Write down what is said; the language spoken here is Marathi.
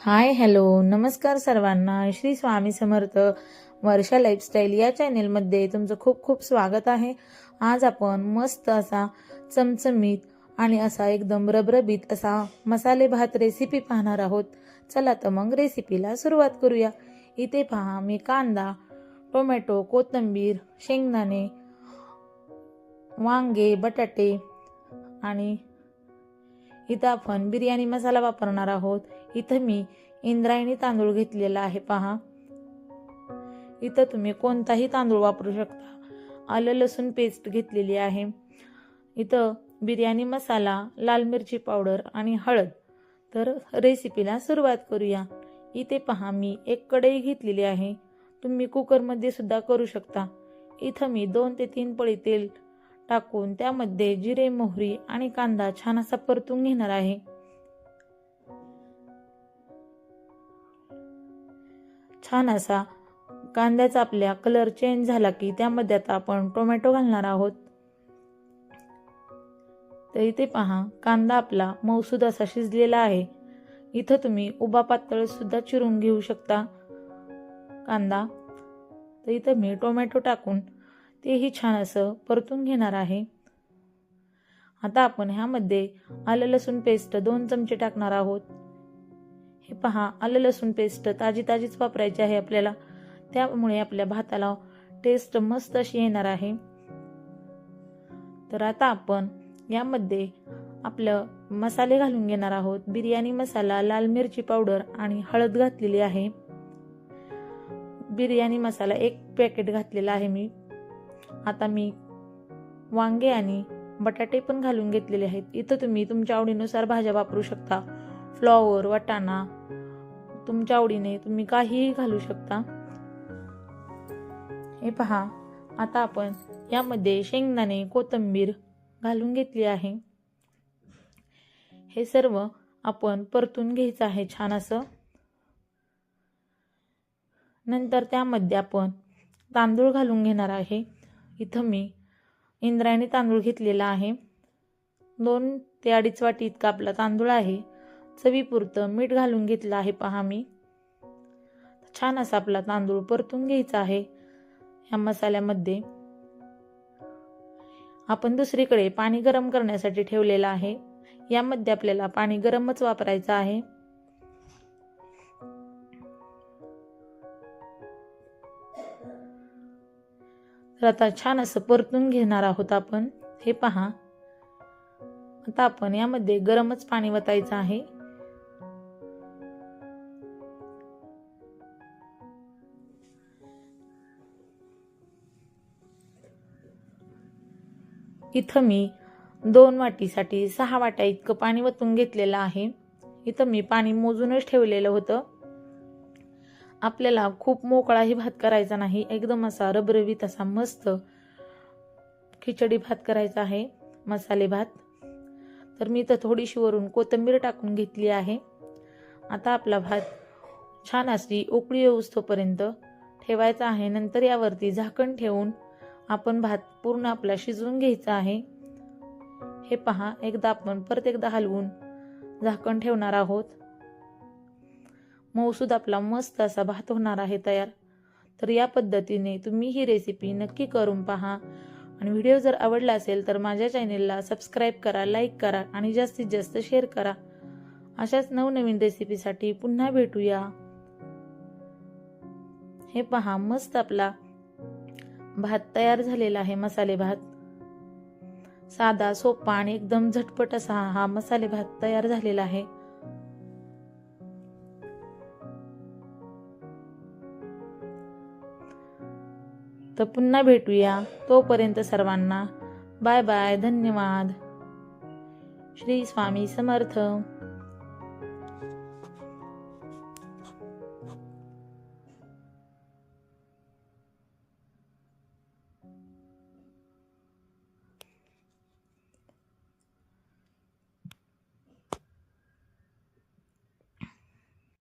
हाय हॅलो नमस्कार सर्वांना. श्री स्वामी समर्थ. वर्षा लाईफस्टाईल या चॅनेलमध्ये तुमचं खूप खूप स्वागत आहे. आज आपण मस्त असा चमचमीत आणि असा एकदम रबरबीत असा मसाले भात रेसिपी पाहणार आहोत. चला तर मग रेसिपीला सुरुवात करूया. इथे पहा, मी कांदा, टोमॅटो, कोथिंबीर, शेंगदाणे, वांगे, बटाटे आणि इथं आपण बिर्याणी मसाला वापरणार आहोत. इथं मी इंद्रायणी तांदूळ घेतलेला आहे. पहा, इथं तुम्ही कोणताही तांदूळ वापरू शकता. आलं लसूण पेस्ट घेतलेली आहे. इथं बिर्याणी मसाला, लाल मिरची पावडर आणि हळद. तर रेसिपीला सुरुवात करूया. इथे पहा, मी एक कढई घेतलेली आहे. तुम्ही कुकरमध्ये सुद्धा करू शकता. इथं मी 2 ते 3 पळी तेल टाकून त्यामध्ये जिरे, मोहरी आणि कांदा छान असा परतून घेणार आहे. छान असा कांद्याचा आपल्या कलर चेंज झाला की त्यामध्ये आता आपण टोमॅटो घालणार आहोत. तर इथे पहा, कांदा आपला मऊसूद असा शिजलेला आहे. इथं तुम्ही उभा पातळ सुद्धा चिरून घेऊ शकता कांदा. तर इथं मी टोमॅटो टाकून तेही छान असं परतून घेणार आहे. आता आपण ह्यामध्ये आलं लसूण पेस्ट 2 चमचे टाकणार आहोत. हे पहा, आलं लसूण पेस्ट ताजीच वापरायची आहे आपल्याला. त्यामुळे आपल्या भाताला टेस्ट मस्त अशी येणार आहे. तर आता आपण यामध्ये आपलं मसाले घालून घेणार आहोत. बिर्याणी मसाला, लाल मिरची पावडर आणि हळद घातलेली आहे. बिर्याणी मसाला 1 पॅकेट घातलेला आहे मी. आता मी वांगे आणि बटाटे पण घालून घेतलेले आहेत. इथं तुम्ही तुमच्या आवडीनुसार भाज्या वापरू शकता. फ्लॉवर, वाटाणा, तुमच्या आवडीने तुम्ही काहीही घालू शकता. हे पहा, आता आपण यामध्ये शेंगदाणे, कोथिंबीर घालून घेतली आहे. हे सर्व आपण परतून घ्यायचं आहे छान असं. नंतर त्यामध्ये आपण तांदूळ घालून घेणार आहे. इथं मी इंद्रायणी तांदूळ घेतलेला आहे. 2 ते 2.5 वाटी इतका आपला तांदूळ आहे. चवीपुरतं मीठ घालून घेतलं आहे. पहा, मी छान असा आपला तांदूळ परतून घ्यायचा आहे. ह्या मसाल्यामध्ये आपण दुसरीकडे पाणी गरम करण्यासाठी ठेवलेलं आहे. यामध्ये आपल्याला पाणी गरमच वापरायचं आहे. तर आता छान असं परतून घेणार आहोत आपण. हे पहा, आता आपण यामध्ये गरमच पाणी वतायचं आहे. इथं मी 2 वाटीसाठी 6 वाट्या इतकं पाणी वतून घेतलेलं आहे. इथं मी पाणी मोजूनच ठेवलेलं होतं. आपल्याला खूप मोकळाही भात करायचा नाही, एकदम असा रबरबीत असा मस्त खिचडी भात करायचा आहे, मसाले भात. तर मी इथं थोडीशी वरून कोथिंबीर टाकून घेतली आहे. आता आपला भात छान अशी उकळी येऊस्तोपर्यंत ठेवायचा आहे. नंतर यावरती झाकण ठेवून आपण भात पूर्ण आपला शिजवून घ्यायचा आहे. हे पहा, एकदा आपण परत एकदा हलवून झाकण ठेवणार आहोत. मऊसूद आपला मस्त असा भात होणार आहे तयार. तर या पद्धतीने तुम्ही ही रेसिपी नक्की करून पहा. आणि व्हिडिओ जर आवडला असेल तर माझ्या चॅनेलला सबस्क्राईब करा, लाईक करा आणि जास्तीत जास्त शेअर करा. अशाच नवनवीन रेसिपीसाठी पुन्हा भेटूया. हे पहा, मस्त आपला भात तयार झालेला आहे. मसाले भात साधा, सोपा आणि एकदम झटपट असा हा मसाले भात तयार झालेला आहे. तर पुन्हा भेटूया. तोपर्यंत सर्वांना बाय बाय. धन्यवाद. श्री स्वामी समर्थ.